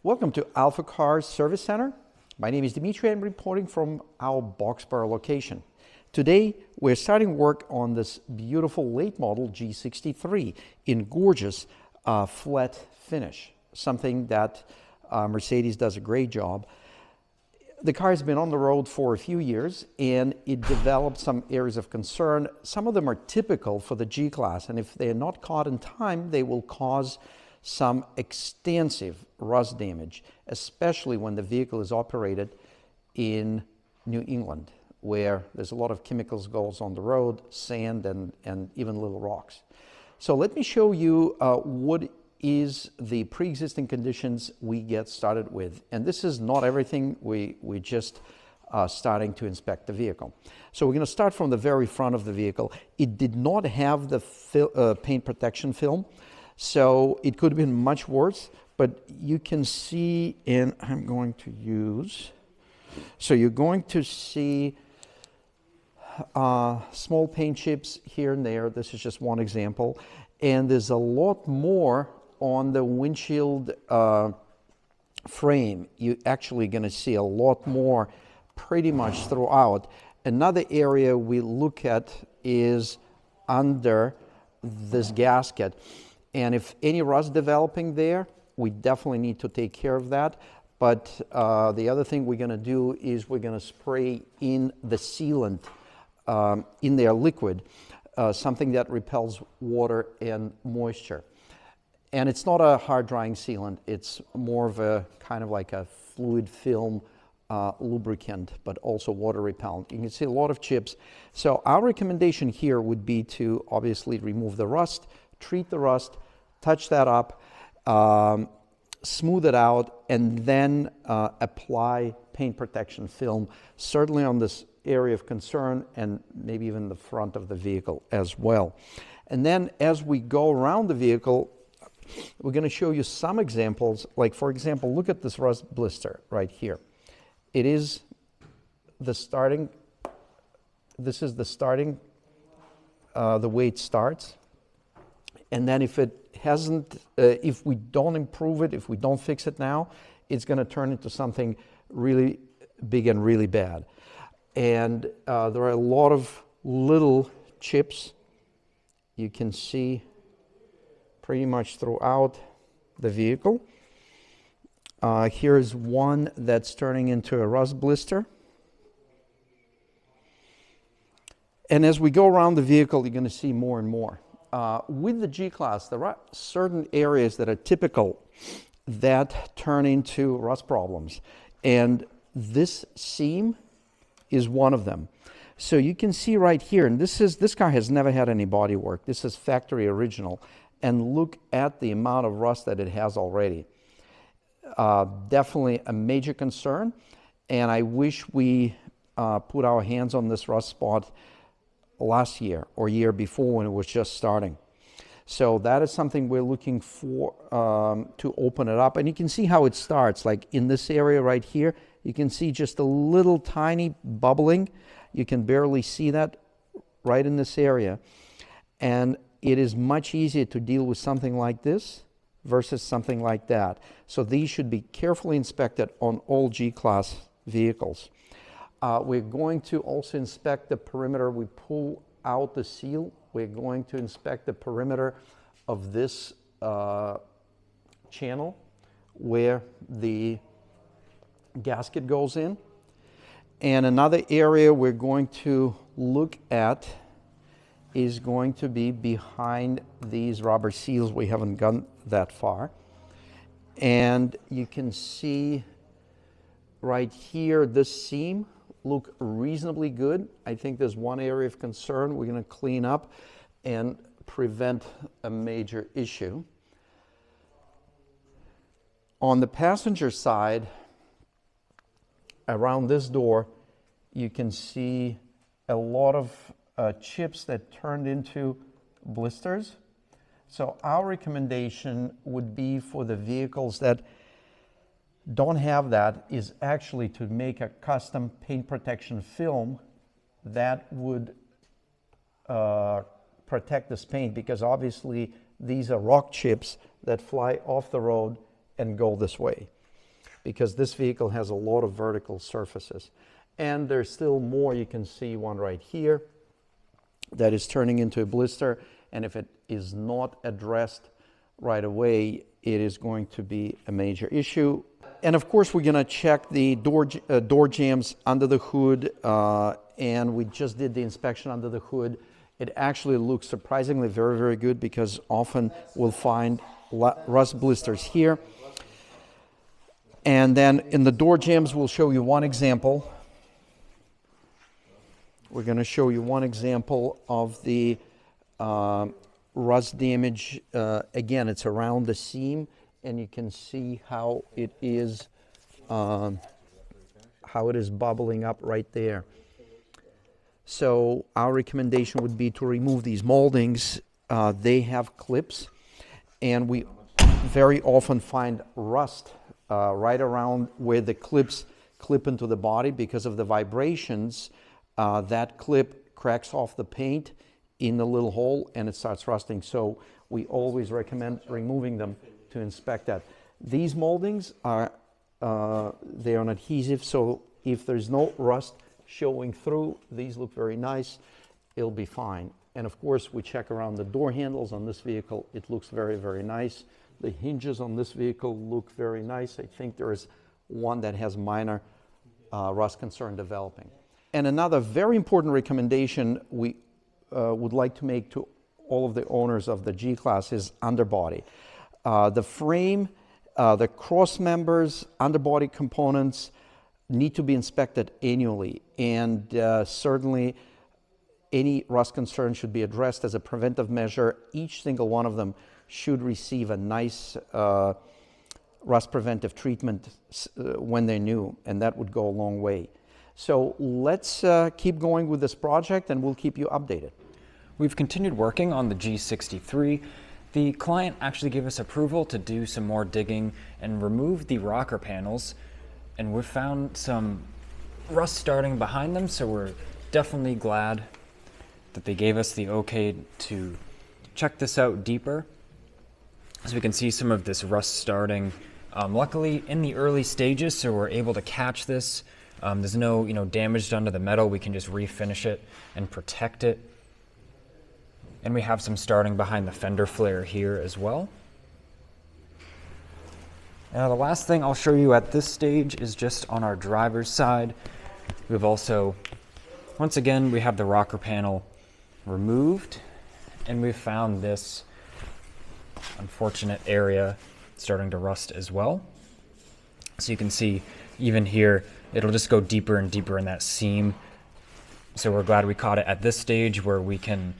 Welcome to AlphaCars Service Center. My name is Dimitri. I'm reporting from our Boxborough location. Today, we're starting work on this beautiful late model G63 in gorgeous flat finish, something that Mercedes does a great job. The car has been on the road for a few years and it developed some areas of concern. Some of them are typical for the G-Class, and if they're not caught in time, they will cause some extensive rust damage, especially when the vehicle is operated in New England, where there's a lot of chemicals goes on the road, sand, and even little rocks. So let me show you what is the pre-existing conditions we get started with. And this is not everything. We just starting to inspect the vehicle. So we're going to start from the very front of the vehicle. It did not have the paint protection film, so it could have been much worse, but you can see, and I'm going to use, so you're going to see small paint chips here and there. This is just one example. And there's a lot more on the windshield frame. You're actually going to see a lot more pretty much throughout. Another area we look at is under this gasket. And if any rust developing there, we definitely need to take care of that. But the other thing we're going to do is we're going to spray in the sealant in their liquid, something that repels water and moisture. And it's not a hard drying sealant. It's more of a kind of like a fluid film lubricant, but also water repellent. You can see a lot of chips. So our recommendation here would be to obviously remove the rust, treat the rust, touch that up, smooth it out, and then apply paint protection film, certainly on this area of concern and maybe even the front of the vehicle as well. And then as we go around the vehicle, we're going to show you some examples. Like, for example, look at this rust blister right here. It is the starting, this is the starting, the way it starts. And then if it hasn't, if we don't improve it, if we don't fix it now, it's going to turn into something really big and really bad. And there are a lot of little chips you can see pretty much throughout the vehicle. Here's one that's turning into a rust blister. And as we go around the vehicle, you're going to see more and more. With the G-Class, there are certain areas that are typical that turn into rust problems. And this seam is one of them. So you can see right here, and this car has never had any body work. This is factory original. And look at the amount of rust that it has already. Definitely a major concern. And I wish we put our hands on this rust spot last year or year before when it was just starting. So that is something we're looking for to open it up. And you can see how it starts. Like in this area right here, you can see just a little tiny bubbling. You can barely see that right in this area. And it is much easier to deal with something like this versus something like that. So these should be carefully inspected on all G-Class vehicles. We're going to also inspect the perimeter. We pull out the seal. We're going to inspect the perimeter of this channel where the gasket goes in. And another area we're going to look at is going to be behind these rubber seals. We haven't gone that far. And you can see right here, this seam look reasonably good. I think there's one area of concern we're going to clean up and prevent a major issue. On the passenger side, around this door, you can see a lot of chips that turned into blisters. So our recommendation would be for the vehicles that don't have that is actually to make a custom paint protection film that would protect this paint, because obviously these are rock chips that fly off the road and go this way. because this vehicle has a lot of vertical surfaces. And there's still more. You can see one right here that is turning into a blister, and if it is not addressed right away, it is going to be a major issue. And of course, we're going to check the door jambs under the hood, and we just did the inspection under the hood. It actually looks surprisingly very, very good, because often we'll find rust blisters here. And then in the door jambs, we'll show you one example. We're going to show you one example of the rust damage. Again, it's around the seam, and you can see how it is bubbling up right there. So our recommendation would be to remove these moldings. They have clips, and we very often find rust right around where the clips clip into the body. Because of the vibrations, that clip cracks off the paint in the little hole, and it starts rusting. So we always recommend removing them to inspect that. These moldings are they are an adhesive, so if there's no rust showing through, these look very nice, it'll be fine. And of course, we check around the door handles on this vehicle. It looks very, very nice. The hinges on this vehicle look very nice. I think there is one that has minor rust concern developing. And another very important recommendation we would like to make to all of the owners of the G-Class is underbody. The frame, the cross members, underbody components need to be inspected annually, and certainly any rust concern should be addressed as a preventive measure. Each single one of them should receive a nice rust preventive treatment when they're new, and that would go a long way. So let's keep going with this project, and we'll keep you updated. We've continued working on the G63. The client actually gave us approval to do some more digging and remove the rocker panels, and we've found some rust starting behind them, so we're definitely glad that they gave us the okay to check this out deeper. So we can see some of this rust starting, luckily in the early stages, so we're able to catch this. There's no damage done to the metal. We can just refinish it and protect it. And we have some starting behind the fender flare here as well. Now the last thing I'll show you at this stage is just on our driver's side. We've also, once again, we have the rocker panel removed, and we've found this unfortunate area starting to rust as well. So you can see even here, it'll just go deeper and deeper in that seam. So we're glad we caught it at this stage where we can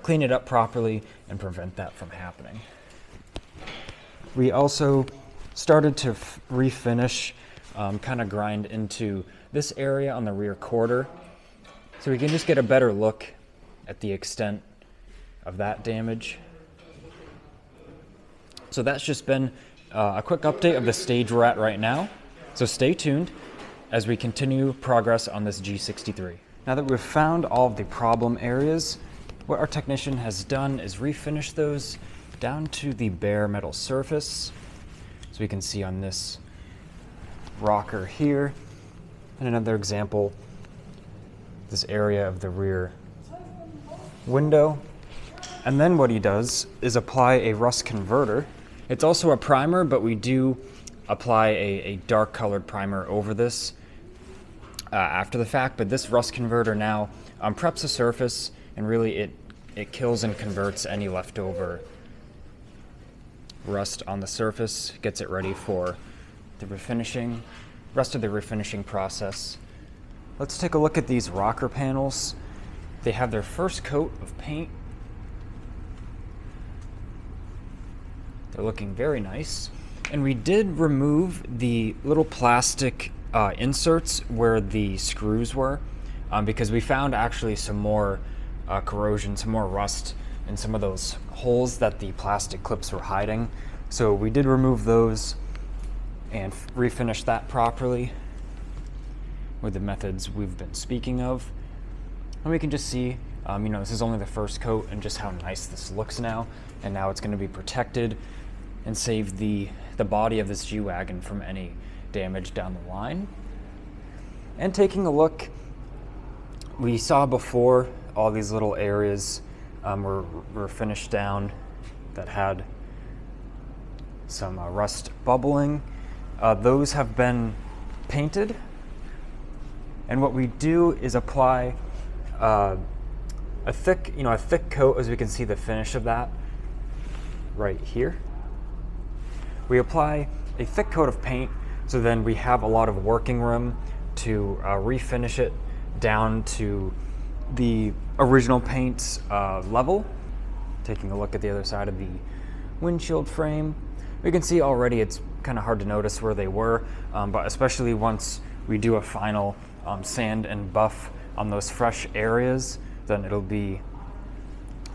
clean it up properly and prevent that from happening. We also started to refinish, kind of grind into this area on the rear quarter, so we can just get a better look at the extent of that damage. So that's just been a quick update of the stage we're at right now. So stay tuned as we continue progress on this G63. Now that we've found all of the problem areas, what our technician has done is refinish those down to the bare metal surface. So we can see on this rocker here, and another example, this area of the rear window. And then what he does is apply a rust converter. It's also a primer, but we do apply a dark colored primer over this after the fact. But this rust converter now preps the surface, and really it kills and converts any leftover rust on the surface, gets it ready for the rest of the refinishing process. Let's take a look at these rocker panels. They have their first coat of paint. They're looking very nice. And we did remove the little plastic inserts where the screws were, because we found actually some more corrosion, some more rust in some of those holes that the plastic clips were hiding. So we did remove those and refinish that properly with the methods we've been speaking of. And we can just see, this is only the first coat, and just how nice this looks now. And now it's going to be protected and save the body of this G-Wagon from any damage down the line. And taking a look, we saw before all these little areas were finished down that had some rust bubbling. Those have been painted, and what we do is apply a thick coat, as we can see the finish of that right here. We apply a thick coat of paint, so then we have a lot of working room to refinish it down to the original paint's level. Taking a look at the other side of the windshield frame, we can see already it's kind of hard to notice where they were, but especially once we do a final sand and buff on those fresh areas, then it'll be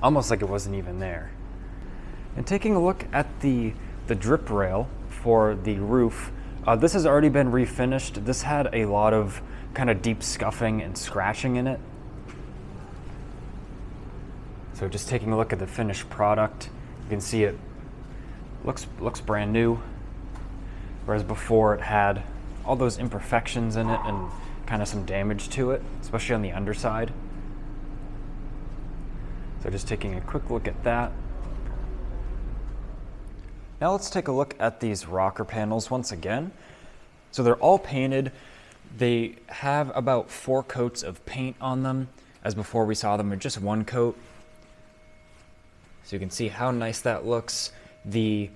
almost like it wasn't even there. And taking a look at the drip rail for the roof, this has already been refinished. This had a lot of kind of deep scuffing and scratching in it. So just taking a look at the finished product, you can see it looks brand new, whereas before it had all those imperfections in it and kind of some damage to it, especially on the underside. So just taking a quick look at that. Now let's take a look at these rocker panels once again. So they're all painted. They have about 4 coats of paint on them, as before we saw them with just 1 coat. So you can see how nice that looks. The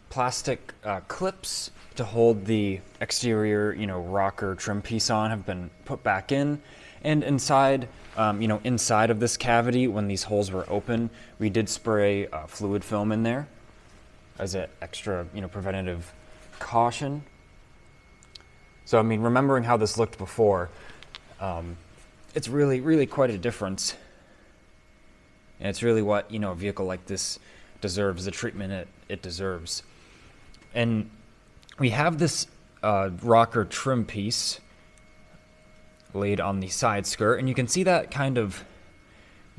plastic clips to hold the exterior, rocker trim piece on have been put back in. And inside, inside of this cavity, when these holes were open, we did spray fluid film in there as an extra, preventative caution. So, remembering how this looked before, it's really, really quite a difference. And it's really what, a vehicle like this deserves, the treatment it deserves. And we have this rocker trim piece laid on the side skirt, and you can see that kind of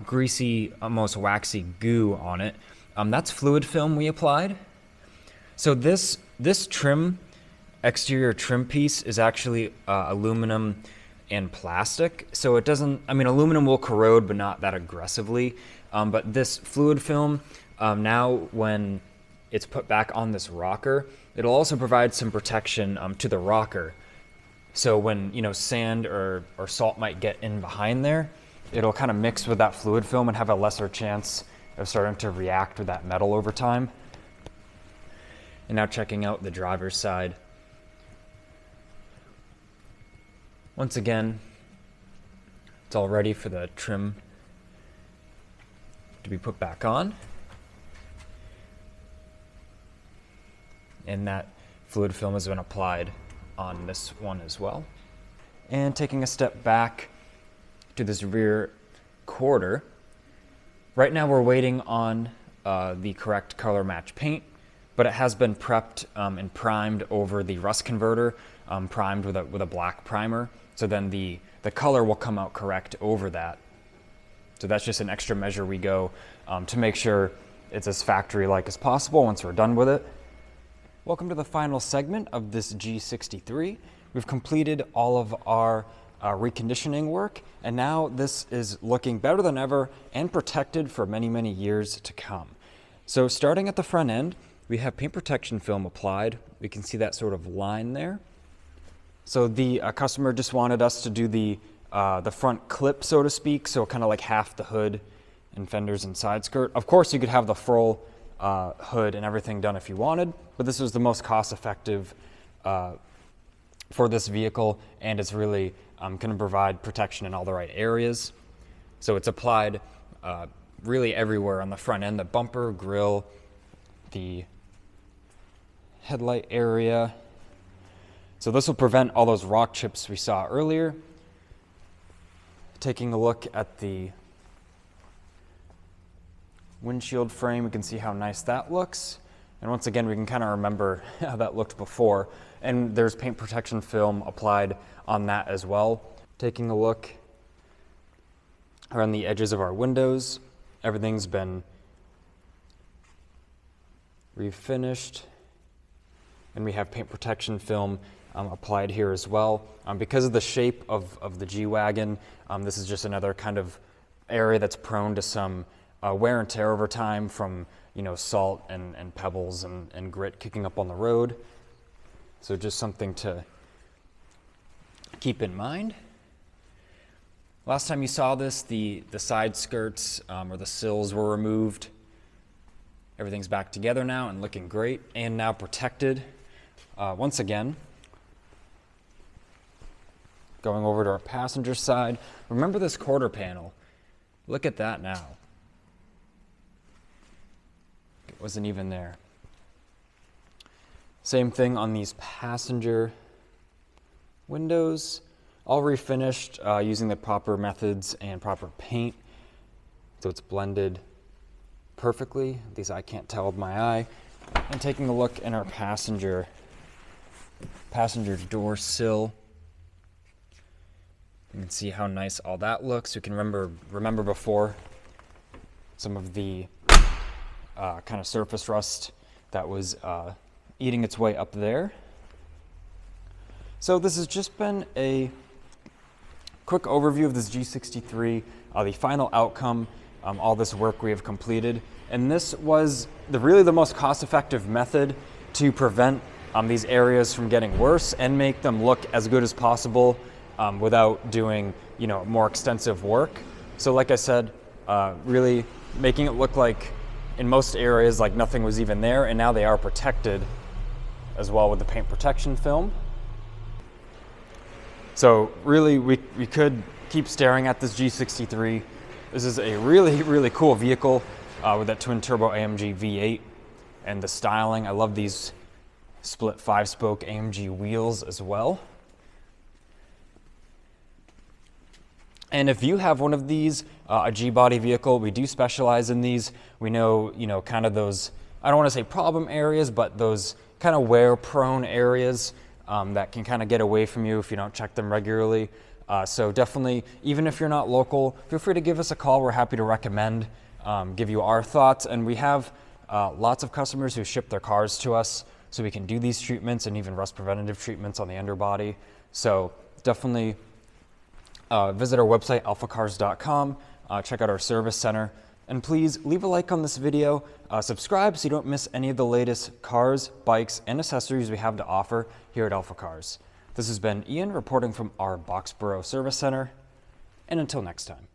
greasy, almost waxy goo on it. That's fluid film we applied. So this trim, exterior trim piece is actually aluminum and plastic. So it doesn't, aluminum will corrode, but not that aggressively. But this fluid film, now when it's put back on this rocker, it'll also provide some protection to the rocker. So when, sand or salt might get in behind there, it'll kind of mix with that fluid film and have a lesser chance of starting to react with that metal over time. And now checking out the driver's side. Once again, it's all ready for the trim to be put back on. And that fluid film has been applied on this one as well. And taking a step back to this rear quarter, right now we're waiting on the correct color match paint, but it has been prepped and primed over the rust converter, primed with a black primer. So then the color will come out correct over that. So that's just an extra measure we go to make sure it's as factory-like as possible once we're done with it. Welcome to the final segment of this G63. We've completed all of our reconditioning work, and now this is looking better than ever and protected for many, many years to come. So starting at the front end, we have paint protection film applied. We can see that sort of line there. So the customer just wanted us to do the front clip, so to speak, so kind of like half the hood and fenders and side skirt. Of course, you could have the full hood and everything done if you wanted, but this was the most cost-effective for this vehicle, and it's really going to provide protection in all the right areas. So it's applied really everywhere on the front end, the bumper, grille, the headlight area. So this will prevent all those rock chips we saw earlier. Taking a look at the windshield frame, we can see how nice that looks. And once again, we can kind of remember how that looked before. And there's paint protection film applied on that as well. Taking a look around the edges of our windows, everything's been refinished. And we have paint protection film applied here as well. Because of the shape of the G-Wagon, this is just another kind of area that's prone to some wear and tear over time from salt and pebbles and grit kicking up on the road. So just something to keep in mind. Last time you saw this, the side skirts or the sills were removed. Everything's back together now and looking great, and now protected. Once again, going over to our passenger side. Remember this quarter panel. Look at that now. It wasn't even there. Same thing on these passenger windows. All refinished using the proper methods and proper paint. So it's blended perfectly. At least I can't tell with my eye. And taking a look in our passenger door sill. You can see how nice all that looks. You can remember before some of the kind of surface rust that was eating its way up there. So this has just been a quick overview of this G63, the final outcome, all this work we have completed. And this was really the most cost-effective method to prevent these areas from getting worse and make them look as good as possible without doing more extensive work. So like I said, really making it look like in most areas like nothing was even there, and now they are protected as well with the paint protection film. So really we could keep staring at this G63. This is a really cool vehicle with that twin turbo AMG V8 and the styling. I love these split 5-spoke AMG wheels as well. And if you have one of these, a G-body vehicle, we do specialize in these. We know, kind of those, I don't want to say problem areas, but those kind of wear-prone areas that can kind of get away from you if you don't check them regularly. So definitely, even if you're not local, feel free to give us a call. We're happy to recommend, give you our thoughts. And we have lots of customers who ship their cars to us so we can do these treatments and even rust preventative treatments on the underbody. So definitely visit our website, alphacars.com, check out our service center, and please leave a like on this video, subscribe so you don't miss any of the latest cars, bikes, and accessories we have to offer here at AlphaCars. This has been Ian reporting from our Boxborough service center, and until next time.